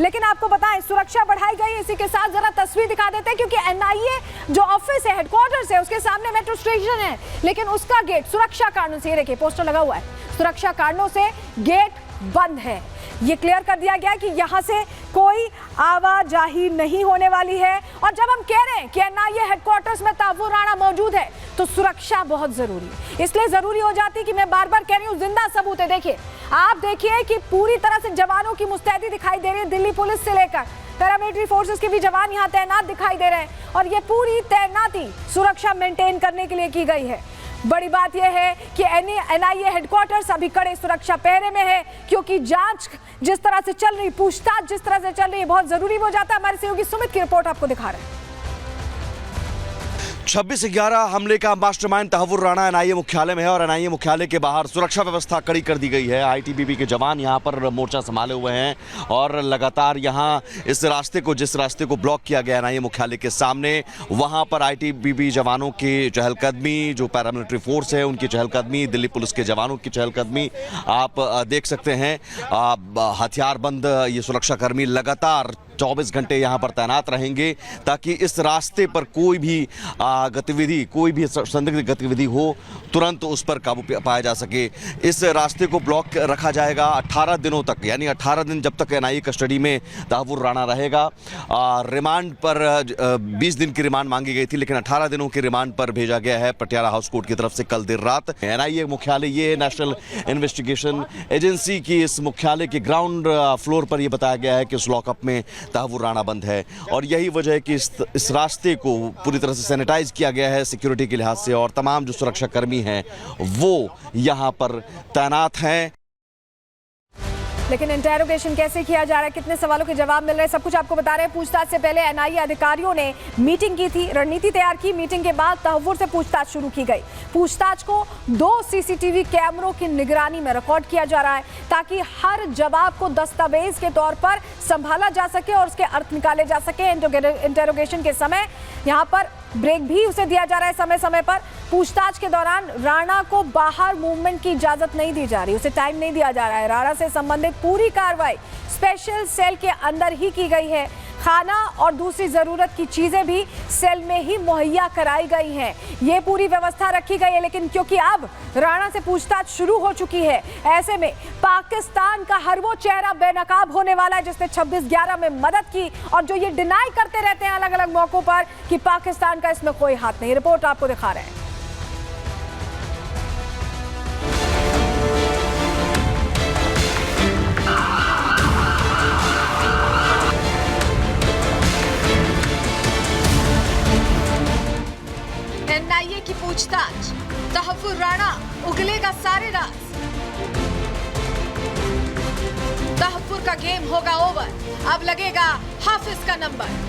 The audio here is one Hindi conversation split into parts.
लेकिन आपको बताएं सुरक्षा बढ़ाई गई। इसी के साथ जरा तस्वीर दिखा देते हैं, क्योंकि एनआईए जो ऑफिस है, हेडक्वार्टर्स है, उसके सामने मेट्रो स्टेशन है, लेकिन उसका गेट सुरक्षा कारणों से, ये देखिए पोस्टर लगा हुआ है, सुरक्षा कारणों से गेट बंद है। ये क्लियर कर दिया गया कि यहां से कोई आवाजाही नहीं होने वाली है। और जब हम कह रहे हैं कि एनआईए हेडक्वार्टर्स में तहव्वुर राणा मौजूद है, तो सुरक्षा बहुत जरूरी है। इसलिए जरूरी हो जाती कि मैं बार बार कह रही हूं, जिंदा सबूत है। देखिए, आप देखिए कि पूरी तरह से जवानों की मुस्तैदी दिखाई दे रही है। दिल्ली पुलिस से लेकर पैरामिलिट्री फोर्सेस के भी जवान यहां तैनात दिखाई दे रहे हैं, और ये पूरी तैनाती सुरक्षा मेंटेन करने के लिए की गई है। बड़ी बात यह है कि एनआईए हेडक्वार्टर्स अभी कड़े सुरक्षा पहरे में है, क्योंकि जांच जिस तरह से चल रही, पूछताछ जिस तरह से चल रही है, बहुत जरूरी हो जाता है। हमारे सहयोगी सुमित की रिपोर्ट आपको दिखा रहे हैं। 26/11 हमले का मास्टरमाइंड तहव्वुर राणा एनआईए मुख्यालय में है, और एनआईए मुख्यालय के बाहर सुरक्षा व्यवस्था कड़ी कर दी गई है। आईटीबीपी के जवान यहां पर मोर्चा संभाले हुए हैं, और लगातार यहां इस रास्ते को, जिस रास्ते को ब्लॉक किया गया एनआईए मुख्यालय के सामने, वहां पर आईटीबीपी जवानों की चहलकदमी, जो पैरामिलिट्री फोर्स है उनकी चहलकदमी, दिल्ली पुलिस के जवानों की चहलकदमी आप देख सकते हैं। हथियारबंद ये सुरक्षाकर्मी लगातार 24 घंटे यहां पर तैनात रहेंगे, ताकि इस रास्ते पर कोई भी गतिविधि, कोई भी संदिग्ध गतिविधि हो, तुरंत उस पर काबू पाया जा सके। इस रास्ते को ब्लॉक रखा जाएगा 18 दिनों तक, यानी 18 दिन जब तक एनआईए कस्टडी में तहव्वुर राणा रहेगा। रिमांड पर 20 दिन की रिमांड मांगी गई थी, लेकिन 18 दिनों की रिमांड पर भेजा गया है पटियाला हाउस कोर्ट की तरफ से कल देर रात। एनआईए मुख्यालय, ये नेशनल इन्वेस्टिगेशन एजेंसी की इस मुख्यालय के ग्राउंड फ्लोर पर यह बताया गया है कि उस लॉकअप में तहव्वुर राणा बंद है, और यही वजह है कि इस रास्ते को पूरी तरह से सैनिटाइज किया गया है सिक्योरिटी के लिहाज से, और तमाम जो सुरक्षाकर्मी हैं वो यहां पर तैनात हैं। लेकिन इंटेरोगेशन कैसे किया जा रहा है, कितने सवालों के जवाब मिल रहे हैं, सब कुछ आपको बता रहे हैं। पूछताछ से पहले एनआईए अधिकारियों ने मीटिंग की थी, रणनीति तैयार की। मीटिंग के बाद तहव्वुर से पूछताछ शुरू की गई। पूछताछ को 2 सीसीटीवी कैमरों की निगरानी में रिकॉर्ड किया जा रहा है, ताकि हर जवाब को दस्तावेज के तौर पर संभाला जा सके और उसके अर्थ निकाले जा सके। इंटेरोगेशन के समय यहाँ पर ब्रेक भी उसे दिया जा रहा है समय समय पर। पूछताछ के दौरान राणा को बाहर मूवमेंट की इजाजत नहीं दी जा रही, उसे टाइम नहीं दिया जा रहा है। राणा से संबंधित पूरी कार्रवाई स्पेशल सेल के अंदर ही की गई है। खाना और दूसरी जरूरत की चीजें भी सेल में ही मुहैया कराई गई हैं। ये पूरी व्यवस्था रखी गई है। लेकिन क्योंकि अब राणा से पूछताछ शुरू हो चुकी है, ऐसे में पाकिस्तान का हर वो चेहरा बेनकाब होने वाला है जिसने 26/11 में मदद की, और जो ये डिनाई करते रहते हैं अलग अलग मौकों पर कि पाकिस्तान का इसमें कोई हाथ नहीं। रिपोर्ट आपको दिखा रहे हैं। एनआईए की पूछताछ, तहव्वुर राणा उगलेगा सारे राज। तहव्वुर का गेम होगा ओवर, अब लगेगा हाफिज का नंबर।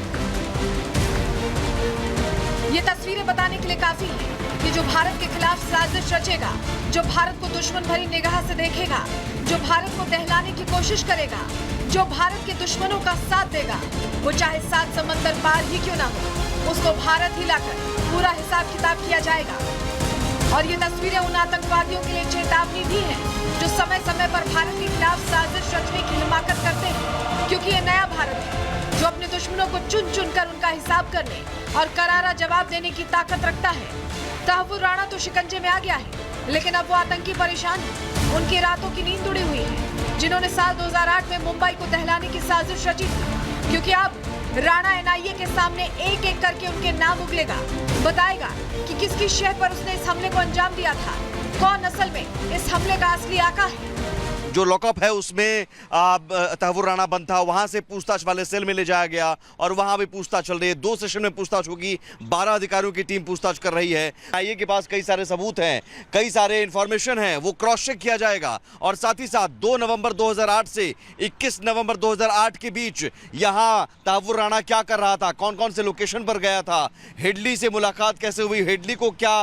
ये तस्वीरें बताने के लिए काफी है कि जो भारत के खिलाफ साजिश रचेगा, जो भारत को दुश्मन भरी निगाह से देखेगा, जो भारत को दहलाने की कोशिश करेगा, जो भारत के दुश्मनों का साथ देगा, वो चाहे 7 समंदर पार ही क्यों ना हो, उसको भारत ही लाकर पूरा हिसाब किताब किया जाएगा। और ये तस्वीरें उन आतंकवादियों के लिए चेतावनी भी है जो समय समय पर भारत के खिलाफ साजिश रचने की हिमाकत करते हैं, क्योंकि ये नया भारत है जो अपने दुश्मनों को चुन चुन कर उनका हिसाब करने और करारा जवाब देने की ताकत रखता है। तहव्वुर राणा तो शिकंजे में आ गया है, लेकिन अब वो आतंकी परेशान है। उनकी रातों की नींद उड़ी हुई है, जिन्होंने साल 2008 में मुंबई को दहलाने की साजिश रची थी। क्योंकि अब राणा एनआईए के सामने एक एक करके उनके नाम उगलेगा, बताएगा कि किसकी शह पर उसने इस हमले को अंजाम दिया था, कौन असल में इस हमले का असली आका है। जो लॉकअप है उसमें तहव्वुर राणा बंद था, वहां से पूछताछ वाले सेल में ले जाया गया और वहां भी पूछताछ चल रही है। 2 सेशन में पूछताछ होगी, 12 अधिकारियों की टीम पूछताछ कर रही है। आईए के पास कई सारे सबूत हैं, कई सारे इंफॉर्मेशन हैं, वो क्रॉस चेक किया जाएगा। और साथ ही साथ 2 नवंबर 2008 से 21 नवंबर 2008 के बीच यहाँ तहव्वुर राणा क्या कर रहा था, कौन कौन से लोकेशन पर गया था, हेडली से मुलाकात कैसे हुई, हेडली को क्या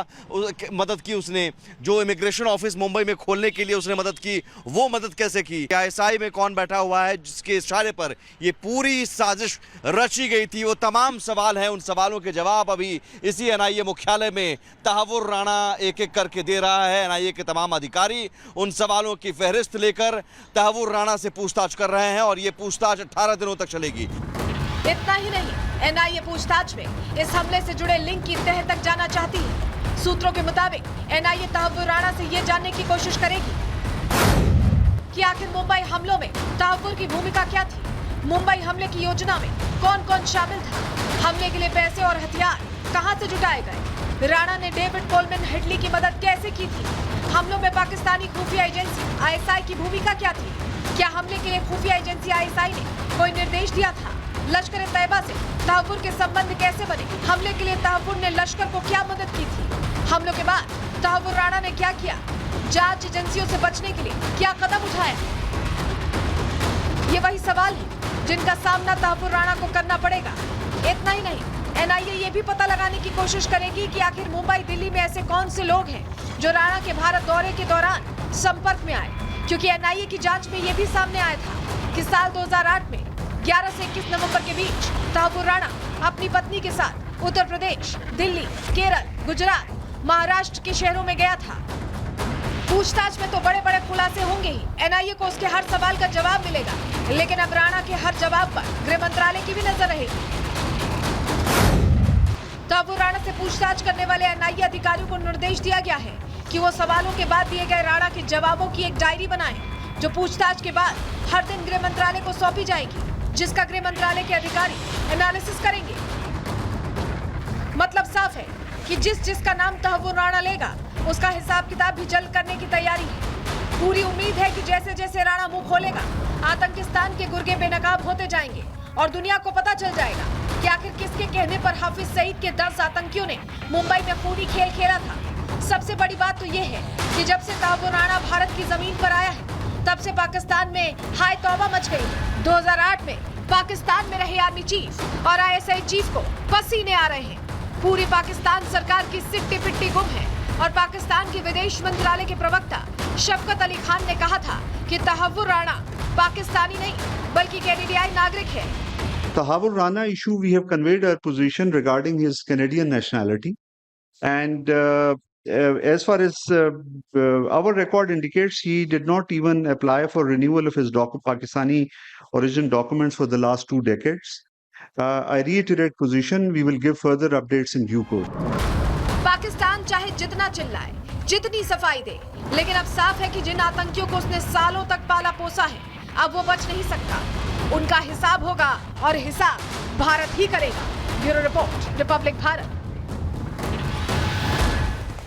मदद की उसने, जो इमिग्रेशन ऑफिस मुंबई में खोलने के लिए उसने मदद की, वो मदद कैसे की, आईएसआई में कौन बैठा हुआ है जिसके इशारे पर ये पूरी साजिश रची गई थी, वो तमाम सवाल हैं। उन सवालों के जवाब अभी इसी एनआईए मुख्यालय में तहव्वुर राणा एक एक करके दे रहा है। एनआईए के तमाम अधिकारी उन सवालों की फहरिस्त लेकर तहव्वुर राणा से पूछताछ कर रहे हैं और ये पूछताछ 18 दिनों तक चलेगी। इतना ही नहीं, एनआईए पूछताछ में इस हमले से जुड़े लिंक की तह तक जाना चाहती है। सूत्रों के मुताबिक एनआईए तहव्वुर राणा से ये जानने की कोशिश करेगी कि आखिर मुंबई हमलों में तहव्वुर की भूमिका क्या थी, मुंबई हमले की योजना में कौन कौन शामिल था, हमले के लिए पैसे और हथियार कहां से जुटाए गए, राणा ने डेविड कोलमैन हेडली की मदद कैसे की थी, हमलों में पाकिस्तानी खुफिया एजेंसी आईएसआई की भूमिका क्या थी, क्या हमले के लिए खुफिया एजेंसी आईएसआई ने कोई निर्देश दिया था, लश्कर ए तैयबा से तहव्वुर के संबंध कैसे बने, हमले के लिए तहव्वुर ने लश्कर को क्या मदद की थी, हमलों के बाद तहव्वुर राणा ने क्या किया, जांच एजेंसियों से बचने के लिए क्या कदम उठाया। ये वही सवाल है जिनका सामना तहव्वुर राणा को करना पड़ेगा। इतना ही नहीं, एनआईए ये भी पता लगाने की कोशिश करेगी कि आखिर मुंबई दिल्ली में ऐसे कौन से लोग हैं जो राणा के भारत दौरे के दौरान संपर्क में आए, क्योंकि एनआईए की जांच में ये भी सामने आया था कि साल 2008 में 11 से 21 नवंबर के बीच तहव्वुर राणा अपनी पत्नी के साथ उत्तर प्रदेश, दिल्ली, केरल, गुजरात, महाराष्ट्र के शहरों में गया था। पूछताछ में तो बड़े बड़े खुलासे होंगे ही, एनआईए को उसके हर सवाल का जवाब मिलेगा, लेकिन अब राणा के हर जवाब पर गृह मंत्रालय की भी नजर रहेगी। तहव्वुर राणा से पूछताछ करने वाले एनआईए अधिकारियों को निर्देश दिया गया है कि वो सवालों के बाद दिए गए राणा के जवाबों की एक डायरी बनाएं, जो पूछताछ के बाद हर दिन गृह मंत्रालय को सौंपी जाएगी, जिसका गृह मंत्रालय के अधिकारी एनालिसिस करेंगे। मतलब साफ है कि जिसका नाम तहव्वुर राणा लेगा उसका हिसाब किताब भी जल्द करने की तैयारी है। पूरी उम्मीद है कि जैसे जैसे राणा मुंह खोलेगा, आतंकिस्तान के गुर्गे बेनकाब होते जाएंगे और दुनिया को पता चल जाएगा कि आखिर किसके कहने पर हाफिज सईद के 10 आतंकियों ने मुंबई में खूनी खेल खेला था। सबसे बड़ी बात तो ये है कि जब से तहव्वुर राणा भारत की जमीन पर आया है, तब से पाकिस्तान में हाय तौबा मच गई। 2008 में पाकिस्तान में रहे आर्मी चीफ और आईएसआई चीफ को पसीने आ रहे हैं। पूरी पाकिस्तान सरकार की सिट्टी पिट्टी गुम है और पाकिस्तान के विदेश मंत्रालय के प्रवक्ता शफकत अली खान ने कहा था कि तहव्वुर राणा पाकिस्तानी नहीं बल्कि कैनेडियाई नागरिक है। Tahawwur Rana issue, we have conveyed our position regarding his Canadian nationality, and as far as our record indicates, he did not even apply for renewal of his Pakistani origin documents for the last 2 decades. I reiterate position, we will give further updates in due course. Pakistan चाहे जितना चिल्लाए, जितनी सफाई दे, लेकिन अब साफ है कि जिन आतंकियों को उसने सालों तक पाला पोसा है, अब वो बच नहीं सकता। उनका हिसाब होगा और हिसाब भारत ही करेगा। Bureau report, Republic Bharat.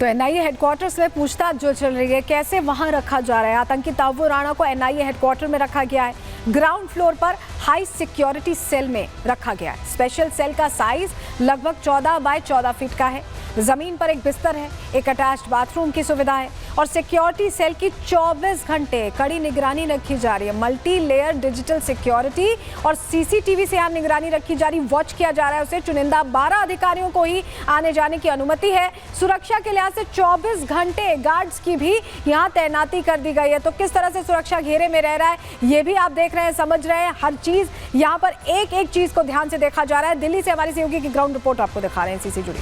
तो एनआईए हेडक्वार्टर्स में पूछताछ जो चल रही है, कैसे वहां रखा जा रहा है आतंकी तहव्वुर राणा को, एनआईए हेडक्वार्टर में रखा गया है। ग्राउंड फ्लोर पर हाई सिक्योरिटी सेल में रखा गया है। स्पेशल सेल का साइज लगभग 14 बाय 14 फीट का है। जमीन पर एक बिस्तर है, एक अटैच्ड बाथरूम की सुविधा है और सिक्योरिटी सेल की 24 घंटे कड़ी निगरानी रखी जा रही है। मल्टी लेयर डिजिटल सिक्योरिटी और सीसीटीवी से यहाँ निगरानी रखी जा रही, वॉच किया जा रहा है उसे। चुनिंदा 12 अधिकारियों को ही आने जाने की अनुमति है। सुरक्षा के लिहाज से 24 घंटे गार्ड्स की भी यहाँ तैनाती कर दी गई है। तो किस तरह से सुरक्षा घेरे में रह रहा है ये भी आप देख रहे हैं, समझ रहे हैं। हर चीज यहाँ पर एक एक चीज को ध्यान से देखा जा रहा है। दिल्ली से हमारी सहयोगी की ग्राउंड रिपोर्ट आपको दिखा रहे हैं, इसी से जुड़ी।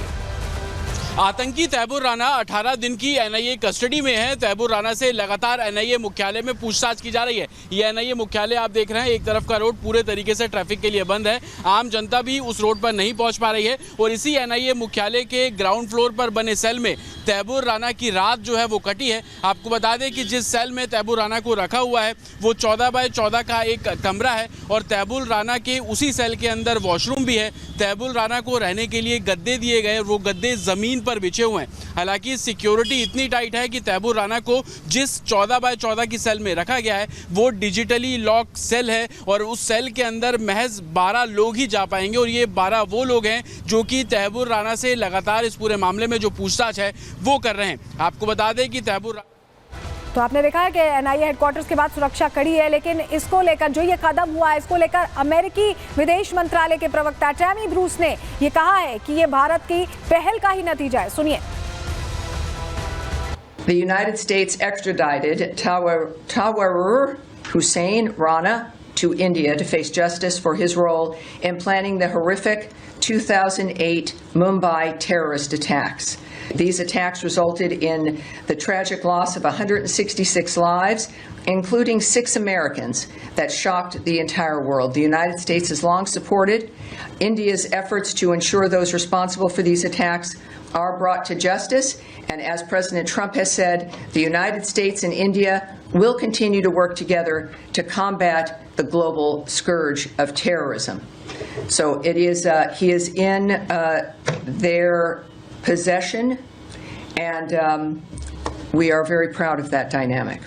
आतंकी तहव्वुर राणा 18 दिन की एनआईए कस्टडी में है। तहव्वुर राणा से लगातार एनआईए मुख्यालय में पूछताछ की जा रही है। ये एनआईए मुख्यालय आप देख रहे हैं, एक तरफ का रोड पूरे तरीके से ट्रैफिक के लिए बंद है, आम जनता भी उस रोड पर नहीं पहुंच पा रही है। और इसी एनआईए मुख्यालय के ग्राउंड फ्लोर पर बने सेल में तहव्वुर राणा की रात जो है वो कटी है। आपको बता दें कि जिस सेल में तहव्वुर राणा को रखा हुआ है वो 14 बाय 14 का एक कमरा है और तहव्वुर राणा के उसी सेल के अंदर वॉशरूम भी है। तहव्वुर राणा को रहने के लिए गद्दे दिए गए, वो गद्दे जमीन पर बिछे हुए हैं। हालांकि सिक्योरिटी इतनी टाइट है कि तहव्वुर राणा को जिस 14 बाय 14 की सेल में रखा गया है वो डिजिटली लॉक सेल है और उस सेल के अंदर महज 12 लोग ही जा पाएंगे। और ये 12 वो लोग हैं जो कि तहव्वुर राणा से लगातार इस पूरे मामले में जो पूछताछ है वो कर रहे हैं। आपको बता दें कि तहव्वुर, तो आपने देखा है कि एनआईए हेडक्वार्टर्स के बाद सुरक्षा कड़ी है, लेकिन इसको लेकर जो ये कदम हुआ है, इसको लेकर अमेरिकी विदेश मंत्रालय के प्रवक्ता टैमी ब्रूस ने ये कहा है कि ये भारत की पहल का ही नतीजा है। सुनिए। The United States extradited Tawarir Hussain Rana to India to face justice for his role in planning the horrific 2008 Mumbai terrorist attacks. These attacks resulted in the tragic loss of 166 lives, including 6 Americans, that shocked the entire world. The United States has long supported India's efforts to ensure those responsible for these attacks are brought to justice. And as President Trump has said, the United States and India will continue to work together to combat the global scourge of terrorism. So it is, he is in their possession, and we are very proud of that dynamic.